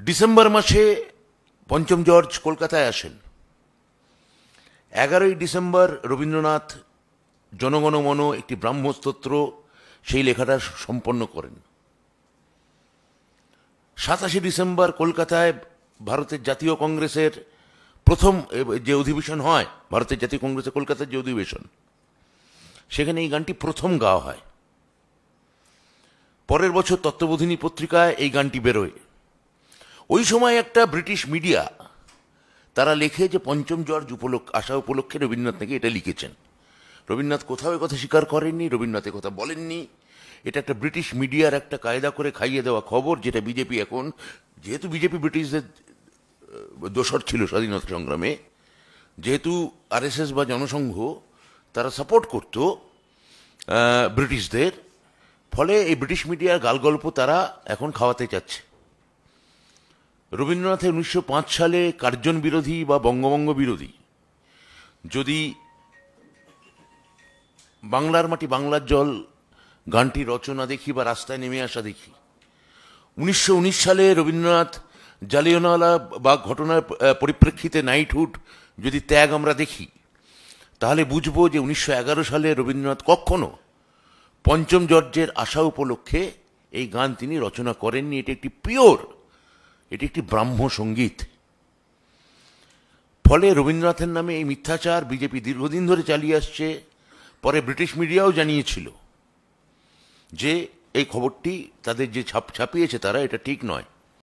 December মাসে পঞ্চম George কলকাতায় আসেন। 11ই ডিসেম্বর রবীন্দ্রনাথ জনগণ মন একটি ব্রাহ্মস্তোত্র সেই লেখাটা সম্পন্ন করেন। 27শে ডিসেম্বর কলকাতায় ভারতের জাতীয় কংগ্রেসের প্রথম যে অধিবেশন হয়, ভারতের জাতীয় কংগ্রেসের কলকাতার যে অধিবেশন, সেখানে এই গানটি প্রথম গাওয়া হয়। পরের বছর তত্ত্ববোধিনী পত্রিকায় এই গানটি বেরোয়। ওই সময় একটা ব্রিটিশ মিডিয়া তারা লেখে যে পঞ্চম জর্জ আসা উপলক্ষে রবীন্দ্রনাথ নাকি এটা লিখেছেন। রবীন্দ্রনাথ কোথাও এ কথা স্বীকার করেননি, রবীন্দ্রনাথ কথা বলেননি। এটা একটা ব্রিটিশ মিডিয়ার একটা কায়দা করে খাইয়ে দেওয়া খবর, যেটা বিজেপি এখন, যেহেতু বিজেপি ব্রিটিশদের দোসর ছিল স্বাধীনতা সংগ্রামে, যেহেতু আরএসএস বা জনসংঘ তারা সাপোর্ট করত ব্রিটিশদের, ফলে এই ব্রিটিশ মিডিয়ার গালগল্প তারা এখন খাওয়াতে চাচ্ছে। রবীন্দ্রনাথের 1905 সালে কার্জন বিরোধী বা বঙ্গভঙ্গ বিরোধী যদি বাংলার মাটি বাংলার জল গানটি রচনা দেখি বা রাস্তায় নেমে আসা দেখি, 1919 সালে রবীন্দ্রনাথ জালিয়ানওয়ালা বা ঘটনার পরিপ্রেক্ষিতে নাইটহুড যদি ত্যাগ আমরা দেখি, তাহলে বুঝবো যে 1911 সালে রবীন্দ্রনাথ কখনো পঞ্চম জর্জের আসা উপলক্ষে এই গান তিনি রচনা করেননি। এটি একটি পিওর, এটি একটি ব্রাহ্ম সঙ্গীত। ফলে রবীন্দ্রনাথের নামে এই মিথ্যাচার বিজেপি দীর্ঘদিন ধরে চালিয়ে আসছে। পরে ব্রিটিশ মিডিয়াও জানিয়েছিল যে এই খবরটি তাদের যে ছাপিয়েছে তারা, এটা ঠিক নয়।